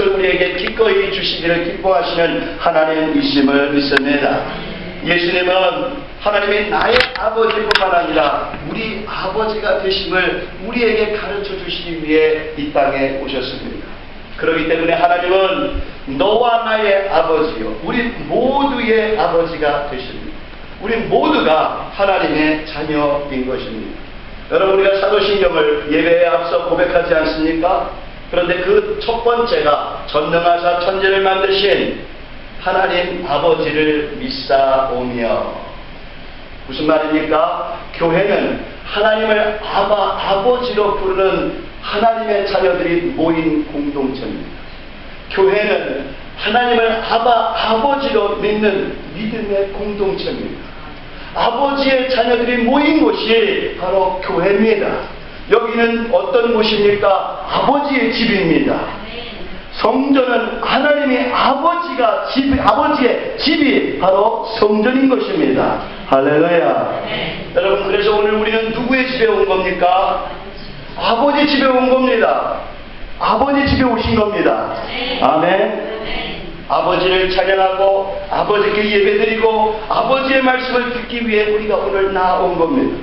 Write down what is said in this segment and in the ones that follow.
것을 우리에게 기꺼이 주시기를 기뻐하시는 하나님이심을 믿습니다. 예수님은 하나님이 나의 아버지뿐만 아니라 우리 아버지가 되심을 우리에게 가르쳐 주시기 위해 이 땅에 오셨습니다. 그렇기 때문에 하나님은 너와 나의 아버지요, 우리 모두의 아버지가 되십니다. 우리 모두가 하나님의 자녀인 것입니다. 여러분, 우리가 사도신경을 예배에 앞서 고백하지 않습니까? 그런데 그 첫 번째가 전능하사 천지를 만드신 하나님 아버지를 믿사오며, 무슨 말입니까? 교회는 하나님을 아버지로 부르는 하나님의 자녀들이 모인 공동체입니다. 교회는 하나님을 아버지로 믿는 믿음의 공동체입니다. 아버지의 자녀들이 모인 곳이 바로 교회입니다. 여기는 어떤 곳입니까? 아버지의 집입니다. 성전은 하나님의 아버지의 집이 바로 성전인 것입니다. 할렐루야. 여러분, 그래서 오늘 우리는 누구의 집에 온 겁니까? 아버지 집에 온 겁니다. 아버지 집에 오신 겁니다. 아멘. 아버지를 찬양하고 아버지께 예배드리고 아버지의 말씀을 듣기 위해 우리가 오늘 나온 겁니다.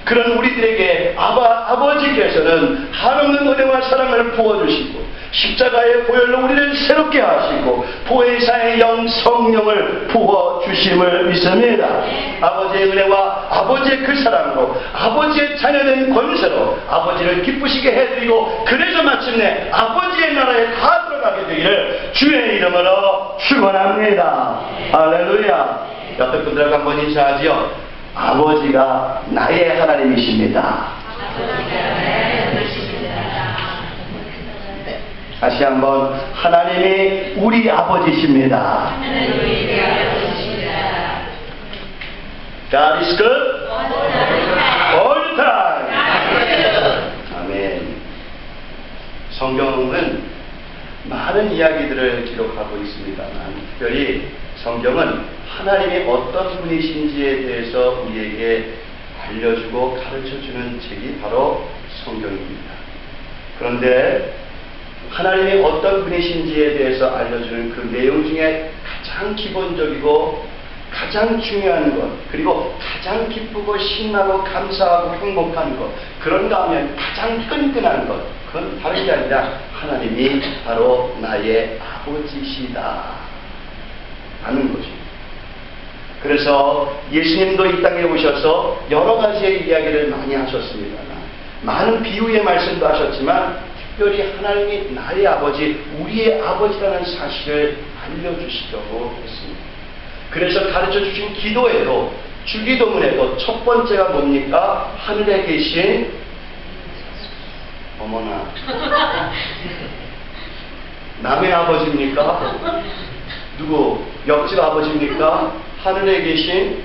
그런 우리들에게 아버지께서는 한없는 은혜와 사랑을 부어주시고 십자가의 보혈로 우리를 새롭게 하시고 보혜사의 영 성령을 부어주심을 믿습니다. 아버지의 은혜와 아버지의 그 사랑으로 아버지의 자녀된 권세로 아버지를 기쁘시게 해드리고, 그래서 마침내 아버지의 나라에 다 들어가게 되기를 주의 이름으로 축원합니다. 할렐루야. 옆에 분들하고 한번 인사하지요. 아버지가 나의 하나님이십니다. 다시 한번, 하나님이 우리 아버지십니다. God is good all time. 아멘. 성경은 많은 이야기들을 기록하고 있습니다만, 특별히 성경은 하나님이 어떤 분이신지에 대해서 우리에게 알려주고 가르쳐주는 책이 바로 성경입니다. 그런데 하나님이 어떤 분이신지에 대해서 알려주는 그 내용 중에 가장 기본적이고 가장 중요한 것, 그리고 가장 기쁘고 신나고 감사하고 행복한 것, 그런가 하면 가장 끈끈한 것, 그건 다른 게 아니라 하나님이 바로 나의 아버지시다 하는 것입니다. 그래서 예수님도 이 땅에 오셔서 여러 가지의 이야기를 많이 하셨습니다만, 많은 비유의 말씀도 하셨지만, 특별히 하나님이 나의 아버지, 우리의 아버지라는 사실을 알려주시려고 했습니다. 그래서 가르쳐 주신 기도에도, 주기도문에도 첫 번째가 뭡니까? 하늘에 계신, 어머나, 남의 아버지입니까? 누구? 옆집 아버지입니까? 하늘에 계신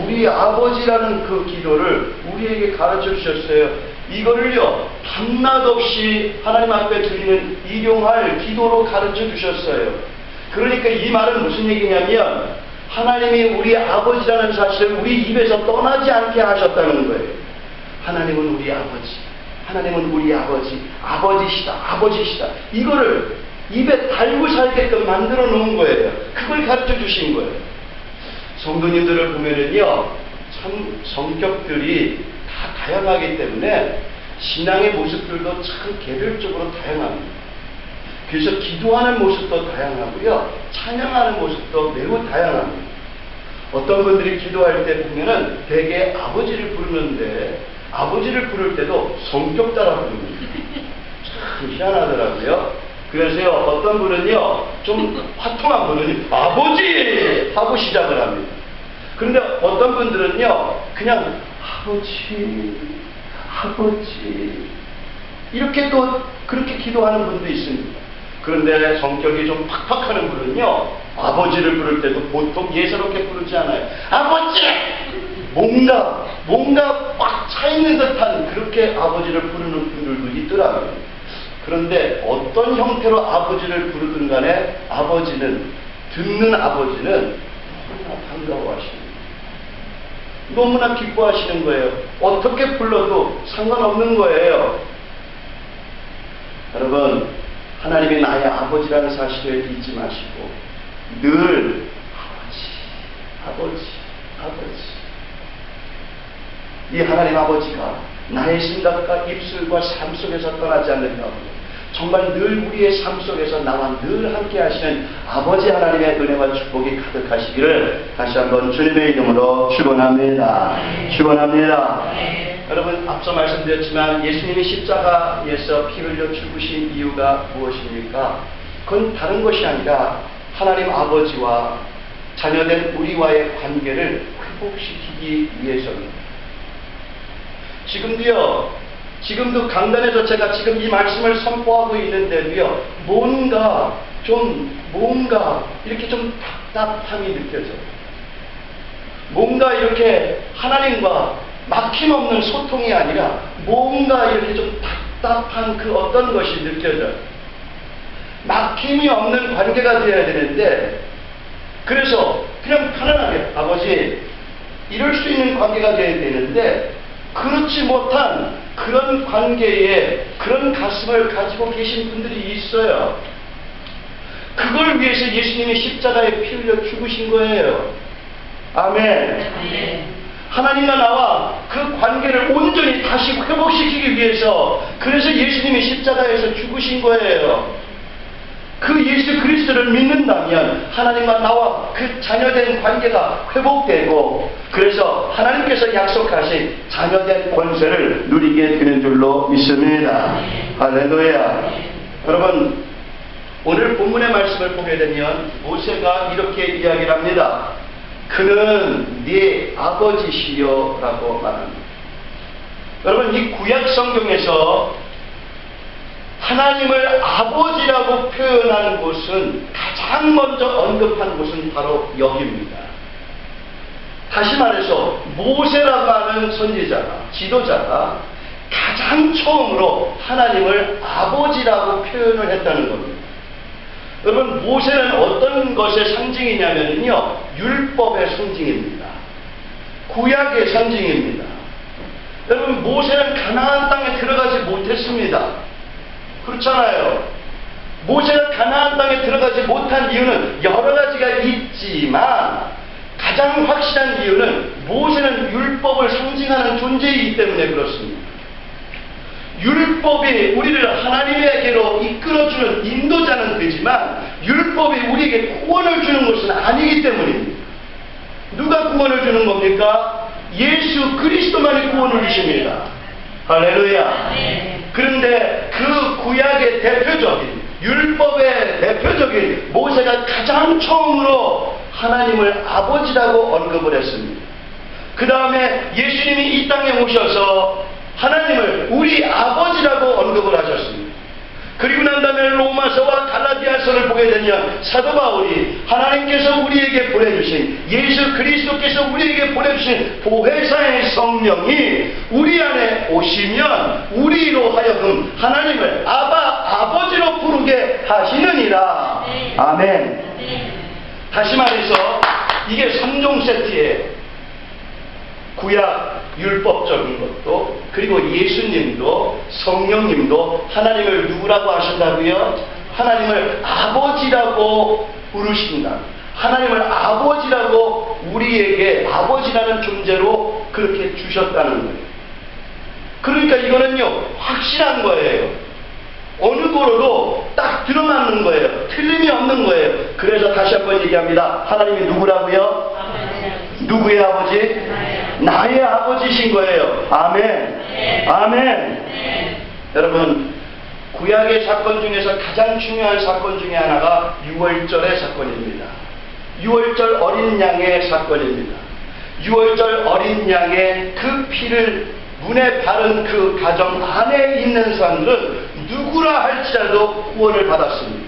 우리 아버지라는 그 기도를 우리에게 가르쳐 주셨어요. 이거를요, 밤낮 없이 하나님 앞에 드리는 일용할 기도로 가르쳐 주셨어요. 그러니까 이 말은 무슨 얘기냐면, 하나님이 우리 아버지라는 사실을 우리 입에서 떠나지 않게 하셨다는 거예요. 하나님은 우리 아버지, 하나님은 우리 아버지, 아버지시다. 이거를 입에 달고 살게끔 만들어 놓은 거예요. 그걸 가르쳐 주신 거예요. 성도님들을 보면은요, 참 성격들이 다 다양하기 때문에 신앙의 모습들도 참 개별적으로 다양합니다. 그래서 기도하는 모습도 다양하고요, 찬양하는 모습도 매우 다양합니다. 어떤 분들이 기도할 때 보면은 되게 아버지를 부르는데, 아버지를 부를 때도 성격 따라 부릅니다. 참 희한하더라고요. 그래서요, 어떤 분은요, 좀 화통한 분은 아버지! 하고 시작을 합니다. 그런데 어떤 분들은요, 그냥 아버지. 이렇게 또 그렇게 기도하는 분도 있습니다. 그런데 성격이 좀 팍팍하는 분은요, 아버지를 부를 때도 보통 예사롭게 부르지 않아요. 아버지! 뭔가 꽉 차있는 듯한 그렇게 아버지를 부르는 분들도 있더라고요. 그런데 어떤 형태로 아버지를 부르든 간에 듣는 아버지는 너무나 반가워하십니다. 너무나 기뻐하시는 거예요. 어떻게 불러도 상관없는 거예요. 여러분, 하나님이 나의 아버지라는 사실을 잊지 마시고 늘 아버지. 이 하나님 아버지가 나의 생각과 입술과 삶 속에서 떠나지 않는가 하고 정말 늘 우리의 삶 속에서 나와 늘 함께 하시는 아버지 하나님의 은혜와 축복이 가득하시기를 다시 한번 주님의 이름으로 축원합니다. 축원합니다. 여러분 앞서 말씀드렸지만 예수님이 십자가에서 피 흘려 죽으신 이유가 무엇입니까? 그건 다른 것이 아니라 하나님 아버지와 자녀된 우리와의 관계를 회복시키기 위해서입니다. 지금도 강단에서 제가 지금 이 말씀을 선포하고 있는데도요, 뭔가 이렇게 좀 답답함이 느껴져요. 뭔가 이렇게 하나님과 막힘없는 소통이 아니라 뭔가 이렇게 좀 답답한 그 어떤 것이 느껴져요. 막힘이 없는 관계가 되어야 되는데, 그래서 그냥 편안하게 아버지 이럴 수 있는 관계가 되어야 되는데 그렇지 못한 그런 관계에 그런 가슴을 가지고 계신 분들이 있어요. 그걸 위해서 예수님이 십자가에 피 흘려 죽으신 거예요. 아멘. 하나님과 나와 그 관계를 온전히 다시 회복시키기 위해서 그래서 예수님이 십자가에서 죽으신 거예요. 그 예수 그리스도를 믿는다면 하나님과 나와 그 자녀된 관계가 회복되고 그래서 하나님께서 약속하신 자녀된 권세를 누리게 되는 줄로 믿습니다. 할렐루야. 여러분 오늘 본문의 말씀을 보게 되면 모세가 이렇게 이야기를 합니다. 그는 네 아버지시여 라고 말합니다. 여러분 이 구약 성경에서 하나님을 아버지라고 표현하는 곳은 가장 먼저 언급한 곳은 바로 여기입니다. 다시 말해서 모세라고 하는 선지자가 지도자가 가장 처음으로 하나님을 아버지라고 표현을 했다는 겁니다. 여러분 모세는 어떤 것의 상징이냐면요 율법의 상징입니다. 구약의 상징입니다. 여러분 모세는 가나안 땅에 들어가지 못했습니다. 그렇잖아요. 모세가 가나안 땅에 들어가지 못한 이유는 여러 가지가 있지만 가장 확실한 이유는 모세는 율법을 상징하는 존재이기 때문에 그렇습니다. 율법이 우리를 하나님에게로 이끌어주는 인도자는 되지만 율법이 우리에게 구원을 주는 것은 아니기 때문입니다. 누가 구원을 주는 겁니까? 예수 그리스도만이 구원을 주십니다. 할렐루야. 그런데 그 구약의 대표적인 율법의 대표적인 모세가 가장 처음으로 하나님을 아버지라고 언급을 했습니다. 그 다음에 예수님이 이 땅에 오셔서 하나님을 우리 아버지라고 언급을 하셨습니다. 그리고 난 다음에 로마서와 갈라디아서를 보게 되면 사도 바울이 하나님께서 우리에게 보내주신 예수 그리스도께서 우리에게 보내주신 보혜사의 성령이 우리 안에 오시면 우리로 하여금 하나님을 아버지로 부르게 하시느니라. 아멘. 다시 말해서 이게 3종 세트에 구약 율법적인 것도 그리고 예수님도 성령님도 하나님을 누구라고 하신다고요? 하나님을 아버지라고 부르신다. 하나님을 아버지라고 우리에게 아버지라는 존재로 그렇게 주셨다는 거예요. 그러니까 이거는요 확실한 거예요. 어느 거로도 딱 들어맞는 거예요. 틀림이 없는 거예요. 그래서 다시 한번 얘기합니다. 하나님이 누구라고요? 누구의 아버지? 나의 아버지신 거예요. 아멘. 아멘. 여러분 구약의 사건 중에서 가장 중요한 사건 중에 하나가 유월절의 사건입니다. 유월절 어린 양의 사건입니다. 유월절 어린 양의 그 피를 문에 바른 그 가정 안에 있는 사람들은 누구라 할지라도 구원을 받았습니다.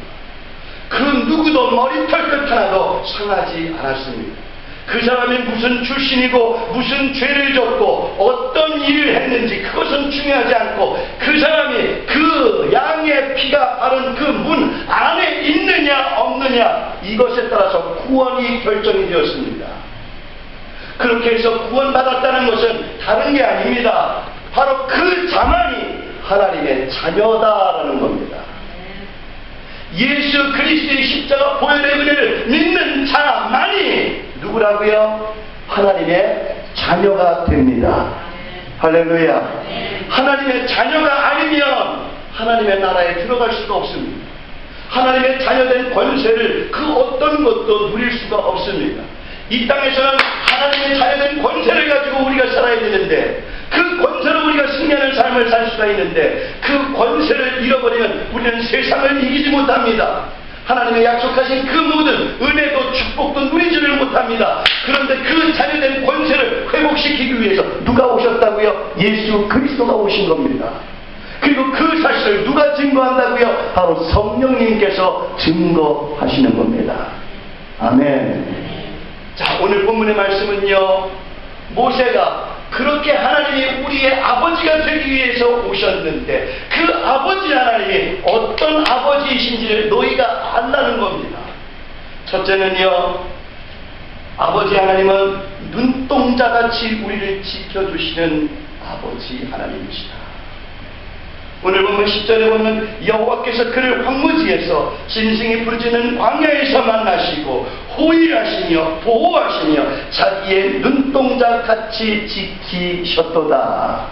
그 누구도 머리털 끝 하나도 상하지 않았습니다. 그 사람이 무슨 출신이고 무슨 죄를 졌고 어떤 일을 했는지 그것은 중요하지 않고 그 사람이 그 양의 피가 바른 그 문 안에 있느냐 없느냐 이것에 따라서 구원이 결정이 되었습니다. 그렇게 해서 구원받았다는 것은 다른 게 아닙니다. 바로 그 자만이 하나님의 자녀다라는 겁니다. 예수 그리스도의 십자가 보혈의 은혜를 믿는 자만이 누구라고요? 하나님의 자녀가 됩니다. 할렐루야. 하나님의 자녀가 아니면 하나님의 나라에 들어갈 수가 없습니다. 하나님의 자녀된 권세를 그 어떤 것도 누릴 수가 없습니다. 이 땅에서는 하나님의 자녀된 권세를 가지고 우리가 살아야 되는데, 그 권세로 우리가 승리하는 삶을 살 수가 있는데, 그 권세를 잃어버리면 우리는 세상을 이기지 못합니다. 하나님의 약속하신 그 모든 은혜도 축복도 누리지를 못합니다. 그런데 그 자녀된 권세를 회복시키기 위해서 누가 오셨다고요? 예수 그리스도가 오신 겁니다. 그리고 그 사실을 누가 증거한다고요? 바로 성령님께서 증거하시는 겁니다. 아멘. 자, 오늘 본문의 말씀은요, 모세가 그렇게 하나님이 우리의 아버지가 되기 위해서 오셨는데, 그 아버지 하나님이 어떤 아버지이신지를 너희가 안다는 겁니다. 첫째는요, 아버지 하나님은 눈동자같이 우리를 지켜주시는 아버지 하나님이시다. 오늘 보면 10절에 보면 여호와께서 그를 황무지에서 짐승이 부르짖는 광야에서 만나시고 호위하시며 보호하시며 자기의 눈동자같이 지키셨도다.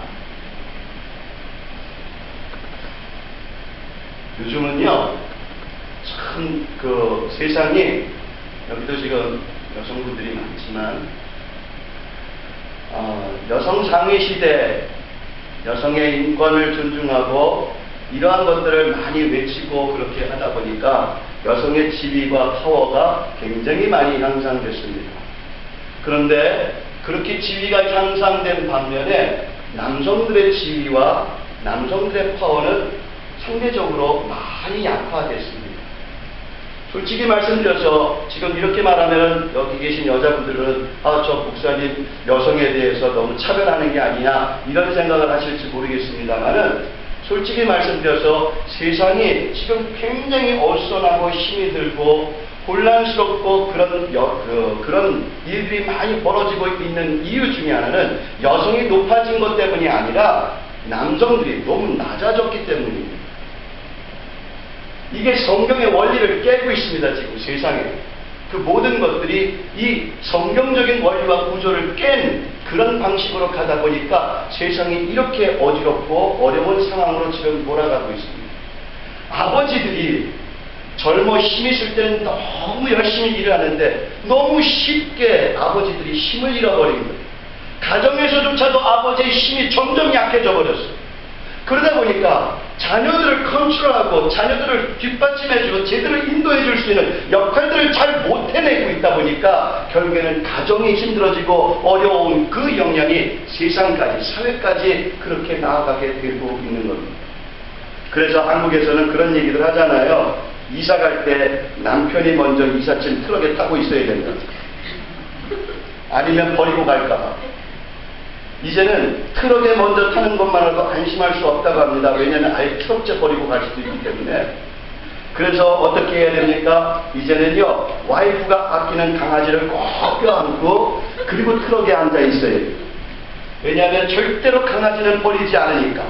요즘은요, 참 그 세상이, 여기도 지금 여성분들이 많지만 여성 장애 시대, 여성의 인권을 존중하고 이러한 것들을 많이 외치고 그렇게 하다 보니까 여성의 지위와 파워가 굉장히 많이 향상됐습니다. 그런데 그렇게 지위가 향상된 반면에 남성들의 지위와 남성들의 파워는 상대적으로 많이 약화됐습니다. 솔직히 말씀드려서 지금 이렇게 말하면 여기 계신 여자분들은 저 목사님 여성에 대해서 너무 차별하는 게 아니냐 이런 생각을 하실지 모르겠습니다만은, 솔직히 말씀드려서 세상이 지금 굉장히 어수선하고 힘이 들고 혼란스럽고 그런 일들이 많이 벌어지고 있는 이유 중에 하나는 여성이 높아진 것 때문이 아니라 남성들이 너무 낮아졌기 때문입니다. 이게 성경의 원리를 깨고 있습니다. 지금 세상에 그 모든 것들이 이 성경적인 원리와 구조를 깬 그런 방식으로 가다 보니까 세상이 이렇게 어지럽고 어려운 상황으로 지금 몰아가고 있습니다. 아버지들이 젊어 힘 있을 때는 너무 열심히 일을 하는데 너무 쉽게 아버지들이 힘을 잃어버린 거예요. 가정에서조차도 아버지의 힘이 점점 약해져 버렸어요. 그러다 보니까 자녀들을 컨트롤하고 자녀들을 뒷받침해주고 제대로 인도해줄 수 있는 역할들을 잘 못 해내고 있다 보니까 결국에는 가정이 힘들어지고 어려운 그 영향이 세상까지, 사회까지 그렇게 나아가게 되고 있는 겁니다. 그래서 한국에서는 그런 얘기들 하잖아요. 이사 갈 때 남편이 먼저 이삿짐 트럭에 타고 있어야 된다. 아니면 버리고 갈까봐. 이제는 트럭에 먼저 타는 것만으로도 안심할 수 없다고 합니다. 왜냐하면 아예 트럭째 버리고 갈 수도 있기 때문에. 그래서 어떻게 해야 됩니까? 이제는요, 와이프가 아끼는 강아지를 꼭 껴안고 그리고 트럭에 앉아 있어야 돼요. 왜냐하면 절대로 강아지는 버리지 않으니까.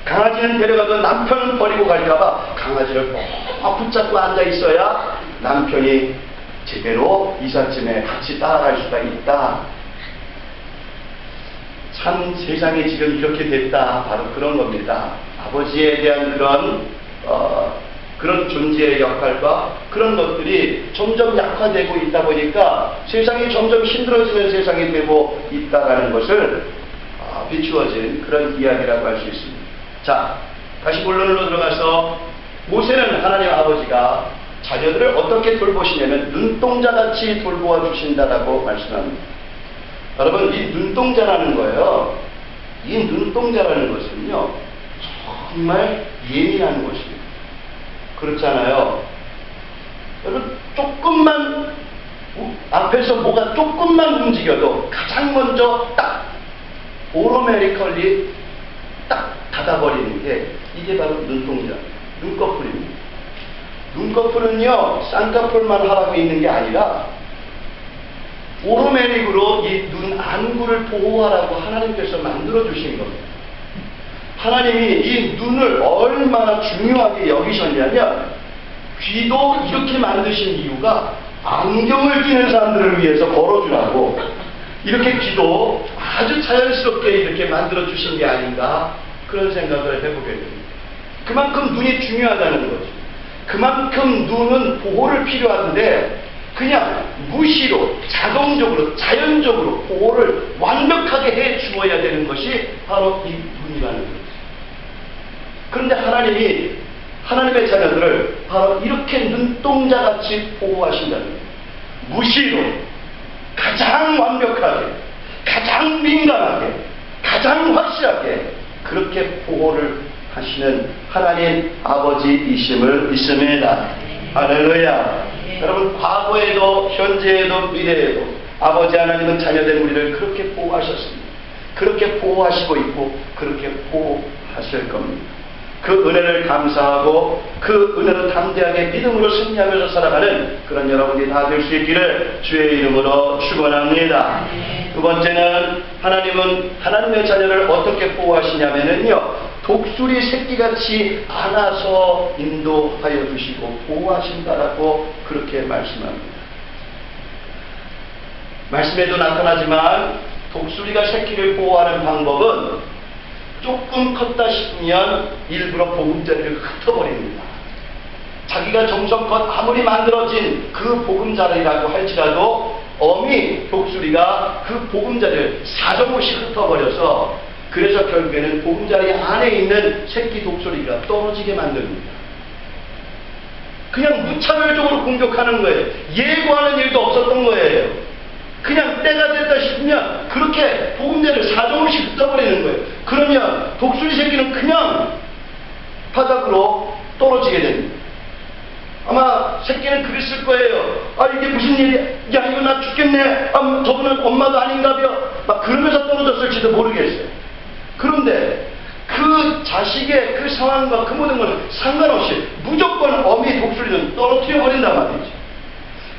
강아지는 데려가도 남편은 버리고 갈까봐 강아지를 꼭 붙잡고 앉아 있어야 남편이 제대로 이삿짐에 같이 따라갈 수가 있다. 참 세상이 지금 이렇게 됐다. 바로 그런 겁니다. 아버지에 대한 그런 존재의 역할과 그런 것들이 점점 약화되고 있다 보니까 세상이 점점 힘들어지는 세상이 되고 있다는 것을 비추어진 그런 이야기라고 할 수 있습니다. 자, 다시 본론으로 들어가서 모세는 하나님 아버지가 자녀들을 어떻게 돌보시냐면 눈동자같이 돌보아 주신다라고 말씀합니다. 여러분, 이 눈동자라는 거예요. 이 눈동자라는 것은요, 정말 예민한 것입니다. 그렇잖아요. 여러분, 조금만 앞에서 뭐가 조금만 움직여도 가장 먼저 딱 오토매티컬리 딱 닫아버리는 게 이게 바로 눈동자, 눈꺼풀입니다. 눈꺼풀은요, 쌍꺼풀만 하라고 있는 게 아니라 오토매틱으로 이 눈 안구를 보호하라고 하나님께서 만들어주신 겁니다. 하나님이 이 눈을 얼마나 중요하게 여기셨냐면 귀도 이렇게 만드신 이유가 안경을 끼는 사람들을 위해서 걸어주라고 이렇게 귀도 아주 자연스럽게 이렇게 만들어 주신 게 아닌가 그런 생각을 해보게 됩니다. 그만큼 눈이 중요하다는 거죠. 그만큼 눈은 보호를 필요한데 그냥 무시로 자동적으로 자연적으로 보호를 완벽하게 해 주어야 되는 것이 바로 이 눈이라는 거죠. 그런데 하나님이 하나님의 자녀들을 바로 이렇게 눈동자같이 보호하신다는 거예요. 무시로 가장 완벽하게 가장 민감하게 가장 확실하게 그렇게 보호를 하시는 하나님 아버지이심을 믿습니다. 할렐루야. 여러분 과거에도 현재에도 미래에도 아버지 하나님은 자녀된 우리를 그렇게 보호하셨습니다. 그렇게 보호하시고 있고 그렇게 보호하실 겁니다. 그 은혜를 감사하고 그 은혜로 담대하게 믿음으로 승리하면서 살아가는 그런 여러분이 다 될 수 있기를 주의 이름으로 축원합니다. 두 번째는 하나님은 하나님의 자녀를 어떻게 보호하시냐면요, 독수리 새끼같이 안아서 인도하여 주시고 보호하신다라고 그렇게 말씀합니다. 말씀에도 나타나지만 독수리가 새끼를 보호하는 방법은 조금 컸다 싶으면 일부러 보금자리를 흩어버립니다. 자기가 정성껏 아무리 만들어진 그 보금자리라고 할지라도 어미 독수리가 그 보금자리를 사정없이 흩어버려서 그래서 결국에는 보금자리 안에 있는 새끼 독수리가 떨어지게 만듭니다. 그냥 무차별적으로 공격하는 거예요. 예고하는 일도 없었던 거예요. 그냥 때가 됐다 싶으면 그렇게 보금자리를 사정없이 흩어버리는 거예요. 그러면 독수리 새끼는 그냥 바닥으로 떨어지게 됩니다. 아마 새끼는 그랬을 거예요. 아 이게 무슨 일이야? 야 이거 나 죽겠네. 아 저분은 엄마도 아닌가벼. 막 그러면서 떨어졌을지도 모르겠어요. 그런데 그 자식의 그 상황과 그 모든 건 상관없이 무조건 어미 독수리는 떨어뜨려 버린단 말이죠.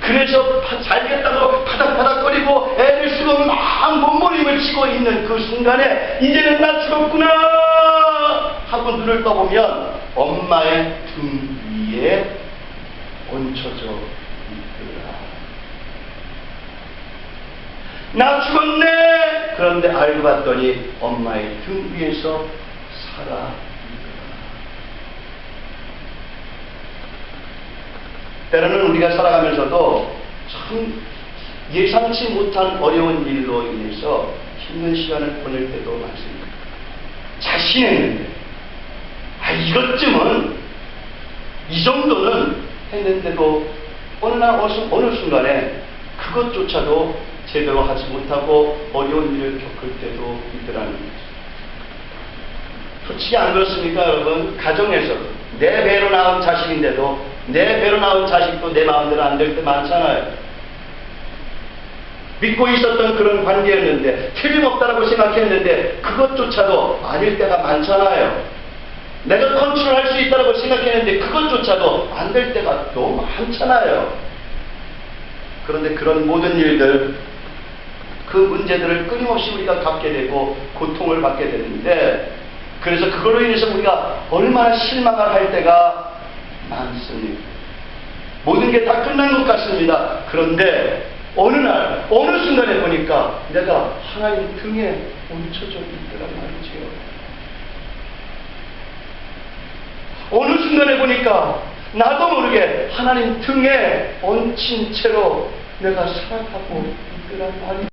그래서 살겠다고 파닥파닥거리고 애를 쓰고 막 몸부림을 치고 있는 그 순간에 이제는 나 죽었구나 하고 눈을 떠보면 엄마의 등 위에 얹혀져 있더라. 나 죽었네. 그런데 알고 봤더니 엄마의 등 위에서 살아 때로는 우리가 살아가면서도 참 예상치 못한 어려운 일로 인해서 힘든 시간을 보낼 때도 많습니다. 자신했는데 이것쯤은 이 정도는 했는데도 어느 순간에 그것조차도 제대로 하지 못하고 어려운 일을 겪을 때도 있더라는 거죠. 솔직히 안 그렇습니까 여러분? 가정에서 내 배로 낳은 자식인데도 내 배로 낳은 자식도 내 마음대로 안 될 때 많잖아요. 믿고 있었던 그런 관계였는데 틀림없다라고 생각했는데 그것조차도 아닐 때가 많잖아요. 내가 컨트롤할 수 있다라고 생각했는데 그것조차도 안 될 때가 너무 많잖아요. 그런데 그런 모든 일들 그 문제들을 끊임없이 우리가 갖게 되고 고통을 받게 되는데 그래서 그걸로 인해서 우리가 얼마나 실망을 할 때가 많습니다. 모든 게 다 끝난 것 같습니다. 그런데 어느 날 어느 순간에 보니까 내가 하나님 등에 얹혀져 있더란 말이지요. 어느 순간에 보니까 나도 모르게 하나님 등에 얹힌 채로 내가 살아가고 있더란 말이지요.